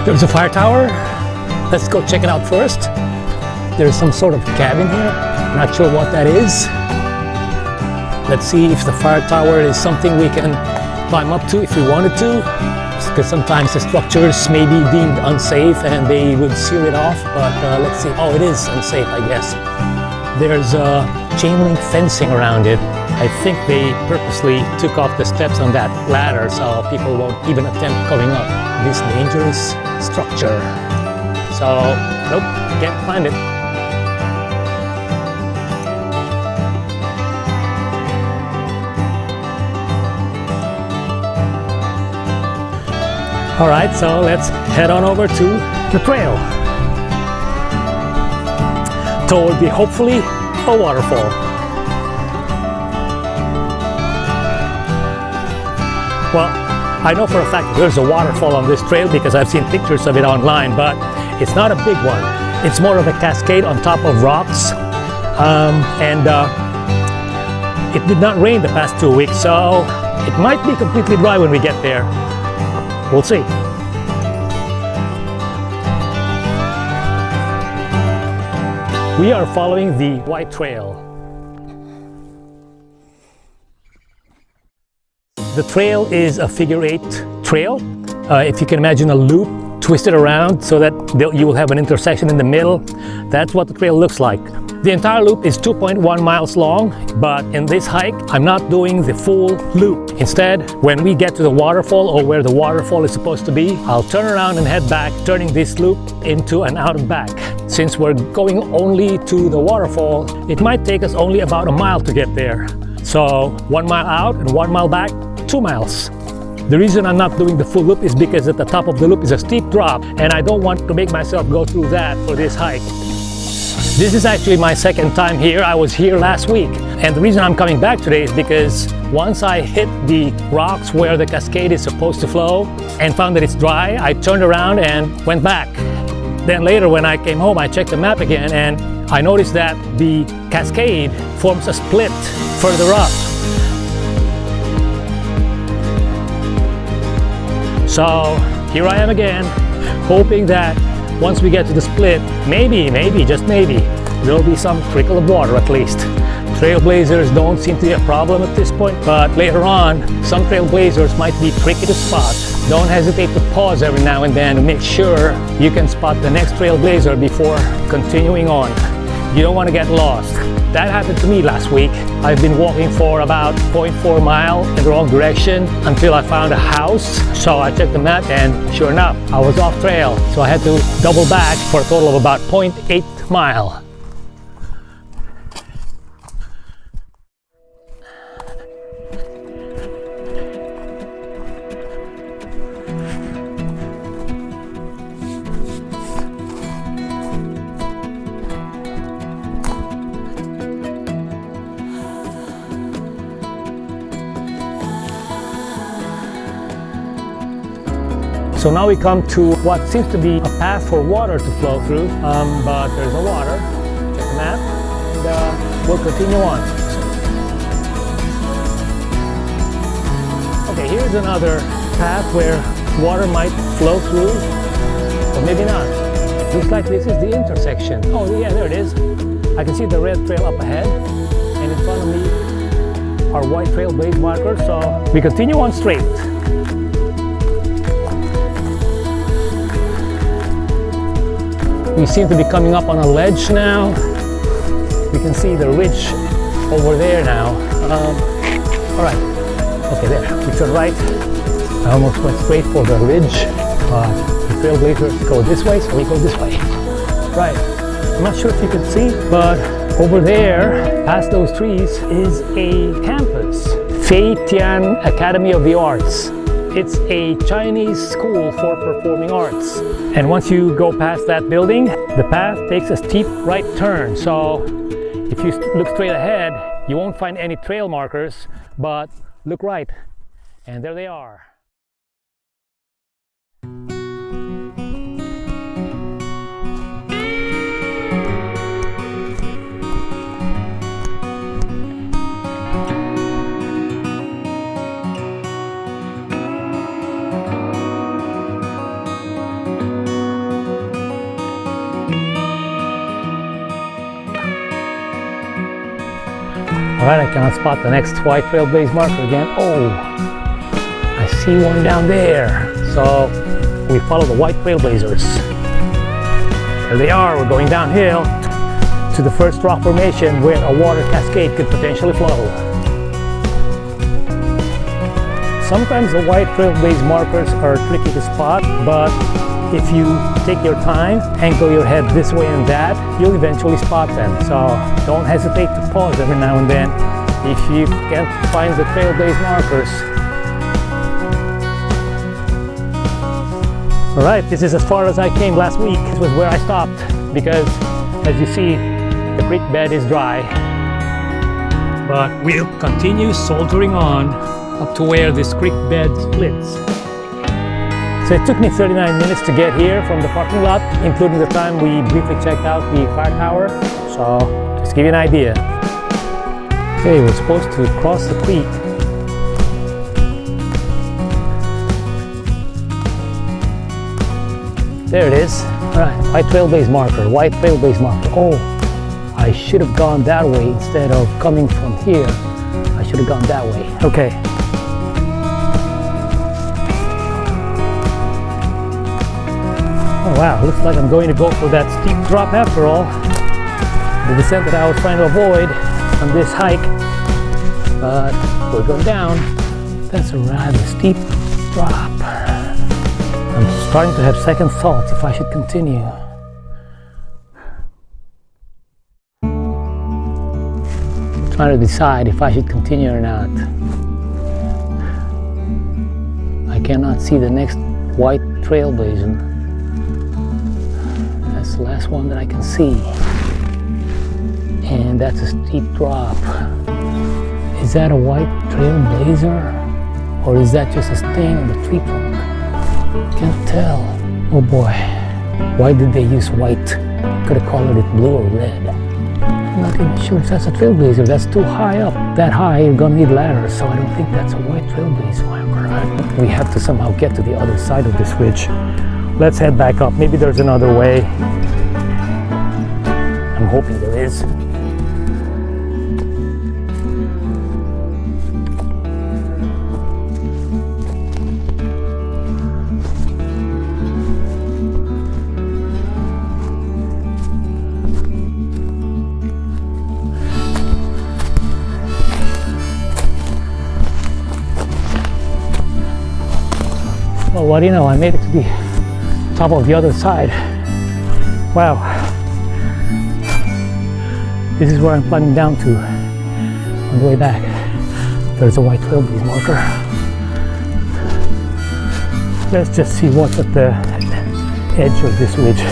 There's a fire tower. Let's go check it out first. There's some sort of cabin here. Not sure what that is. Let's see if the fire tower is something we can climb up to if we wanted to. Because sometimes the structures may be deemed unsafe and they would seal it off. But let's see. Oh, it is unsafe, I guess. There's chain link fencing around it. I think they purposely took off the steps on that ladder so people won't even attempt going up this dangerous structure. So, nope, can't climb it. Alright, so let's head on over to the trail toward the, hopefully, a waterfall. Well, I know for a fact there's a waterfall on this trail because I've seen pictures of it online, but it's not a big one. It's more of a cascade on top of rocks. It did not rain the past 2 weeks, so it might be completely dry when we get there. We'll see. We are following the White Trail. The trail is a figure-8 trail. If you can imagine a loop twisted around so that you will have an intersection in the middle. That's what the trail looks like. The entire loop is 2.1 miles long, but in this hike, I'm not doing the full loop. Instead, when we get to the waterfall or where the waterfall is supposed to be, I'll turn around and head back, turning this loop into an out and back. Since we're going only to the waterfall, it might take us only about a mile to get there. So 1 mile out and 1 mile back, 2 miles. The reason I'm not doing the full loop is because at the top of the loop is a steep drop, and I don't want to make myself go through that for this hike. This is actually my second time here. I was here last week, and the reason I'm coming back today is because once I hit the rocks where the cascade is supposed to flow and found that it's dry, I turned around and went back. Then later when I came home, I checked the map again and I noticed that the cascade forms a split further up. So here I am again, hoping that once we get to the split, maybe, just maybe, there'll be some trickle of water at least. Trailblazers don't seem to be a problem at this point, but later on, some trailblazers might be tricky to spot. Don't hesitate to pause every now and then to make sure you can spot the next trailblazer before continuing on. You don't want to get lost. That happened to me last week. I've been walking for about 0.4 miles in the wrong direction until I found a house. So I checked the map and sure enough, I was off trail. So I had to double back for a total of about 0.8 mile. So now we come to what seems to be a path for water to flow through, but there's no water. Check the map, and we'll continue on. Okay, here's another path where water might flow through, or maybe not. Looks like this is the intersection. Oh yeah, there it is. I can see the red trail up ahead, and in front of me are white trail blaze markers, so we continue on straight. We seem to be coming up on a ledge now. We can see the ridge over there now. All right, okay, there. We turn right. I almost went straight for the ridge. The trailblazers go this way, so we go this way. Right, I'm not sure if you can see, but over there, past those trees, is a campus. Fei Tian Academy of the Arts. It's a Chinese school for performing arts. And once you go past that building, the path takes a steep right turn. So if you look straight ahead, you won't find any trail markers, but look right, and there they are. Alright, I cannot spot the next white trailblaze marker again. Oh, I see one down there. So we follow the white trailblazers. There they are. We're going downhill to the first rock formation where a water cascade could potentially flow. Sometimes the white trailblaze markers are tricky to spot, but if you take your time, angle your head this way and that, you'll eventually spot them. So don't hesitate to pause every now and then if you can't find the trailblaze markers. Alright, this is as far as I came last week. This was where I stopped because, as you see, the creek bed is dry. But we'll continue soldiering on up to where this creek bed splits. So it took me 39 minutes to get here from the parking lot, including the time we briefly checked out the fire tower. So just to give you an idea. Okay, we're supposed to cross the creek. There it is. All right, white trailblaze marker, white trailblaze marker. Oh, I should have gone that way instead of coming from here. I should have gone that way. Okay. Oh wow, looks like I'm going to go for that steep drop after all. The descent that I was trying to avoid on this hike. But we're going down. That's a rather steep drop. I'm starting to have second thoughts if I should continue. I'm trying to decide if I should continue or not. I cannot see the next white trailblazer. That's the last one that I can see. And that's a steep drop. Is that a white trailblazer? Or is that just a stain on the tree trunk? Can't tell. Oh boy. Why did they use white? Could have colored it blue or red. I'm not even sure if that's a trailblazer. That's too high up. That high, you're gonna need ladders, so I don't think that's a white trailblazer marker. We have to somehow get to the other side of this ridge. Let's head back up. Maybe there's another way. I'm hoping there is. Well, what do you know? I made it to the top of the other side. Wow. This is where I'm climbing down to on the way back. There's a white trailblaze marker. Let's just see what's at the edge of this ridge,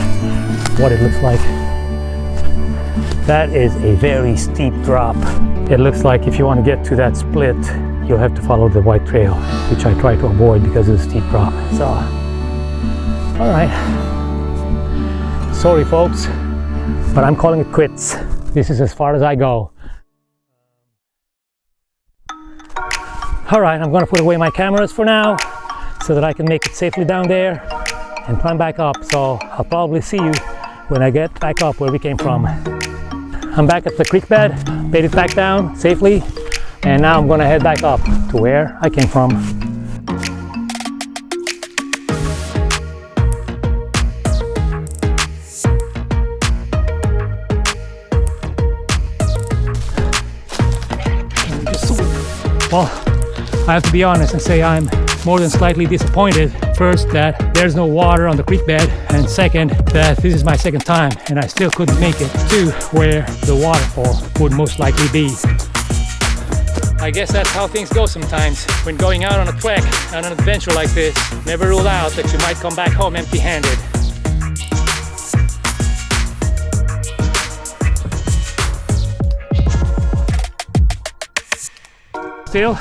what it looks like. That is a very steep drop. It looks like if you want to get to that split, you'll have to follow the white trail, which I try to avoid because of the steep drop. So, all right. Sorry folks, but I'm calling it quits. This is as far as I go. All right, I'm gonna put away my cameras for now so that I can make it safely down there and climb back up. So I'll probably see you when I get back up where we came from. I'm back at the creek bed, made it back down safely, and now I'm gonna head back up to where I came from. Well, I have to be honest and say I'm more than slightly disappointed. First, that there's no water on the creek bed, and second, that this is my second time and I still couldn't make it to where the waterfall would most likely be. I guess that's how things go sometimes when going out on a trek, on an adventure like this. Never rule out that you might come back home empty-handed. Still,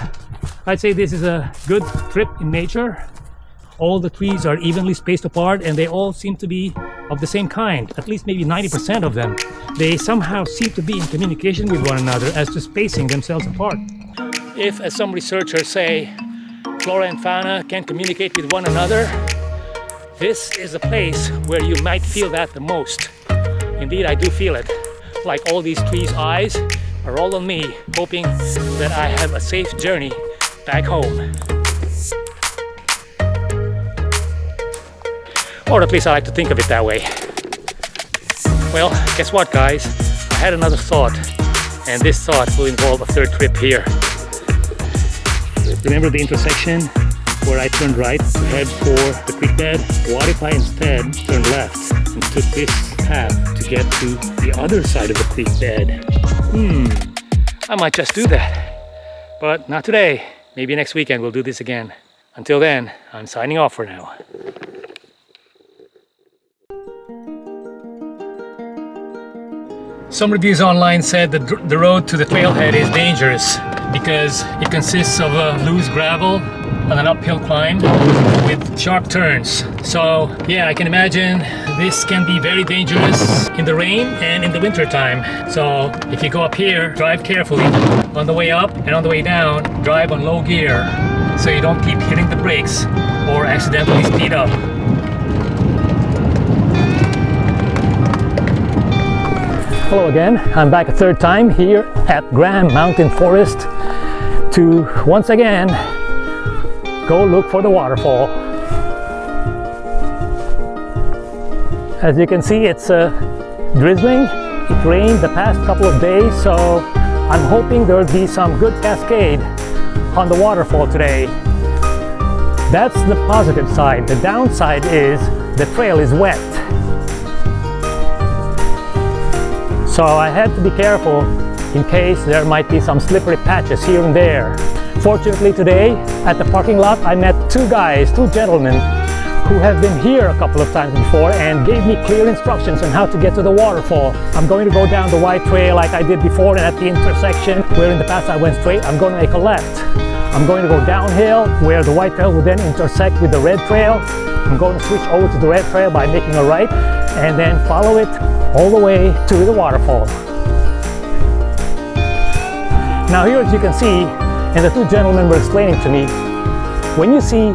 I'd say this is a good trip in nature. All the trees are evenly spaced apart and they all seem to be of the same kind, at least maybe 90% of them. They somehow seem to be in communication with one another as to spacing themselves apart. If, as some researchers say, flora and fauna can communicate with one another, this is a place where you might feel that the most. Indeed, I do feel it. Like all these trees' eyes are all on me, hoping that I have a safe journey back home. Or at least I like to think of it that way. Well, guess what, guys? I had another thought, and this thought will involve a third trip here. Remember the intersection where I turned right to head for the creek bed? What if I instead turned left and took this path to get to the other side of the creek bed? I might just do that. But not today. Maybe next weekend we'll do this again. Until then, I'm signing off for now. Some reviews online said that the road to the trailhead is dangerous because it consists of loose gravel on an uphill climb with sharp turns. So yeah, I can imagine this can be very dangerous in the rain and in the winter time. So if you go up here, drive carefully. On the way up and on the way down, drive on low gear so you don't keep hitting the brakes or accidentally speed up. Hello again, I'm back a third time here at Graham Mountain Forest to once again go look for the waterfall. As you can see, it's drizzling. It rained the past couple of days, so I'm hoping there'll be some good cascade on the waterfall today. That's the positive side. The downside is the trail is wet. So I had to be careful in case there might be some slippery patches here and there. Fortunately today at the parking lot I met two gentlemen who have been here a couple of times before and gave me clear instructions on how to get to the waterfall. I'm going to go down the white trail like I did before, and at the intersection where in the past I went straight, I'm going to make a left. I'm going to go downhill where the white trail will then intersect with the red trail. I'm going to switch over to the red trail by making a right and then follow it all the way to the waterfall. Now here, as you can see, and the two gentlemen were explaining to me, when you see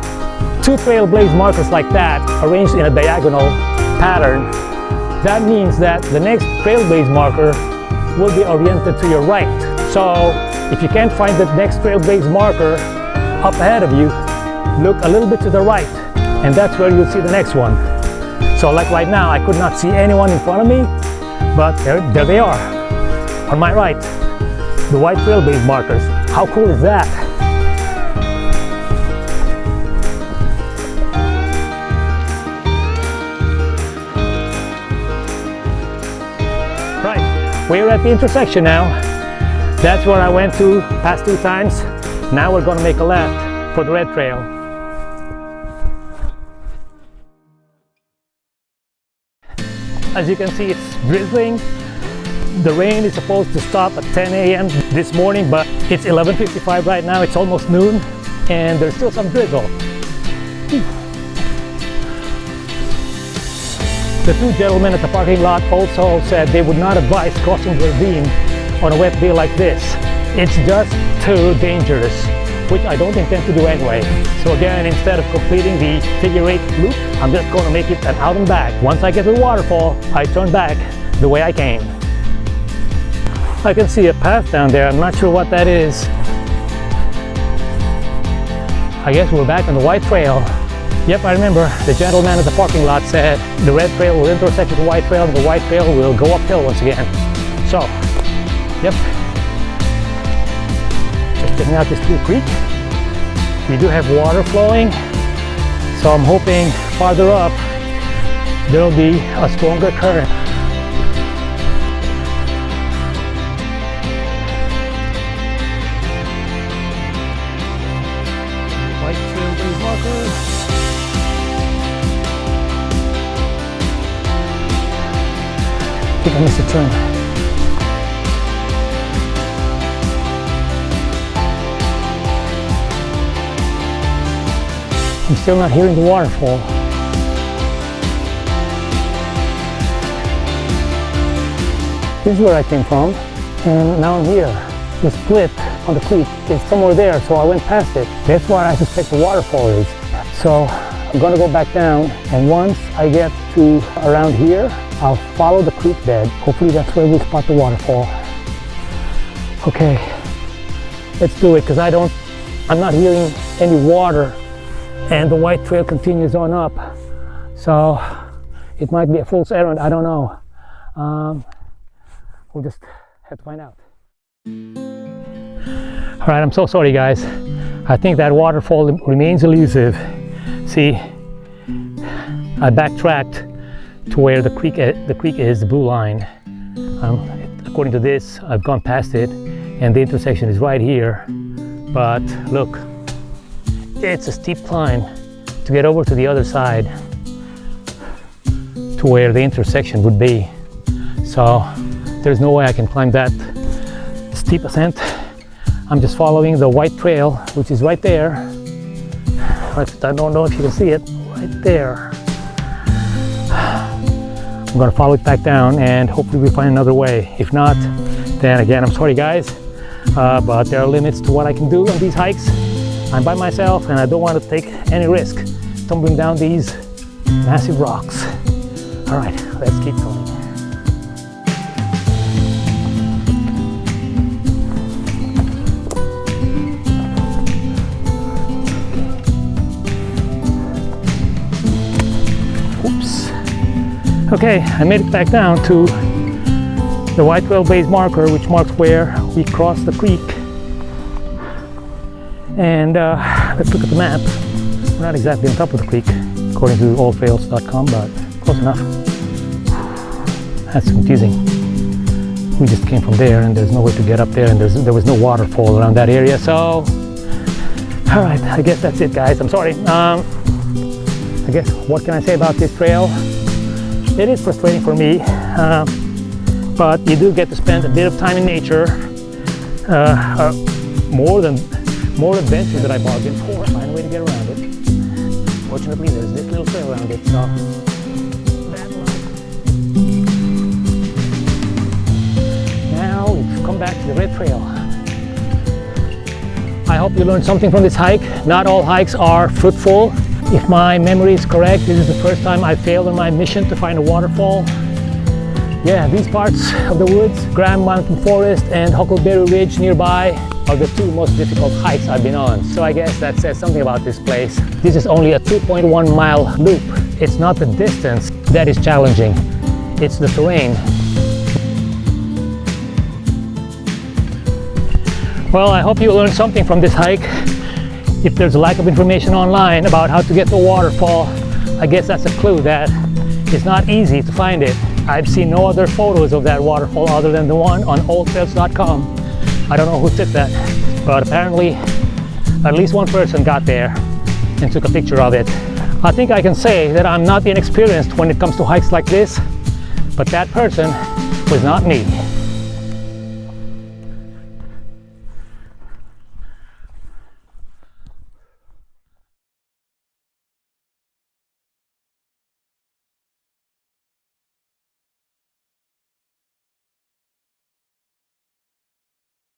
two trail blaze markers like that arranged in a diagonal pattern, that means that the next trail blaze marker will be oriented to your right. So if you can't find the next trail blaze marker up ahead of you, look a little bit to the right, and that's where you'll see the next one. So like right now, I could not see anyone in front of me, but there they are, on my right, the white trail blaze markers. How cool is that? Right, we're at the intersection now. That's where I went to past two times. Now we're going to make a left for the red trail. As you can see, it's drizzling. The rain is supposed to stop at 10 a.m. this morning, but it's 11:55 right now. It's almost noon, and there's still some drizzle. The two gentlemen at the parking lot also said they would not advise crossing the ravine on a wet day like this. It's just too dangerous, which I don't intend to do anyway. So again, instead of completing the figure 8 loop, I'm just going to make it an out and back. Once I get to the waterfall, I turn back the way I came. I can see a path down there. I'm not sure what that is. I guess we're back on the white trail. Yep, I remember the gentleman at the parking lot said the red trail will intersect with the white trail and the white trail will go uphill once again. So, yep. Just checking out this little creek. We do have water flowing, so I'm hoping farther up there will be a stronger current. White trail blaze marker. I think I missed a turn. I'm still not hearing the waterfall. This is where I came from, and now I'm here. The split on the creek is somewhere there, so I went past it. That's where I suspect the waterfall is. So I'm gonna go back down, and once I get to around here, I'll follow the creek bed. Hopefully that's where we'll spot the waterfall. Okay, let's do it, because I'm not hearing any water, and the white trail continues on up. So it might be a fool's errand, I don't know. We'll just have to find out. All right, I'm so sorry guys. I think that waterfall remains elusive. See, I backtracked to where the creek is, the blue line. According to this, I've gone past it, and the intersection is right here. But look, it's a steep climb to get over to the other side to where the intersection would be. So there's no way I can climb that steep ascent. I'm just following the white trail, which is right there. I don't know if you can see it, right there. I'm gonna follow it back down, and hopefully we'll find another way. If not, then again, I'm sorry guys, but there are limits to what I can do on these hikes. I'm by myself, and I don't want to take any risk tumbling down these massive rocks. All right, let's keep going. Okay, I made it back down to the white trail base marker, which marks where we crossed the creek. And let's look at the map. We're not exactly on top of the creek, according to alltrails.com, but close enough. That's confusing. We just came from there, and there's no way to get up there, and there was no waterfall around that area. So, all right, I guess that's it, guys. I'm sorry. I guess what can I say about this trail? It is frustrating for me, but you do get to spend a bit of time in nature, more adventure that I bargained for. Find a way to get around it. Fortunately, there's this little trail around it, so bad luck. Now we've come back to the red trail. I hope you learned something from this hike. Not all hikes are fruitful. If my memory is correct, this is the first time I failed on my mission to find a waterfall. Yeah, these parts of the woods, Grand Mountain Forest and Huckleberry Ridge nearby, are the two most difficult hikes I've been on. So I guess that says something about this place. This is only a 2.1 mile loop. It's not the distance that is challenging, it's the terrain. Well, I hope you learned something from this hike. If there's a lack of information online about how to get to a waterfall, I guess that's a clue that it's not easy to find it. I've seen no other photos of that waterfall other than the one on alltrails.com. I don't know who took that, but apparently at least one person got there and took a picture of it. I think I can say that I'm not inexperienced when it comes to hikes like this, but that person was not me.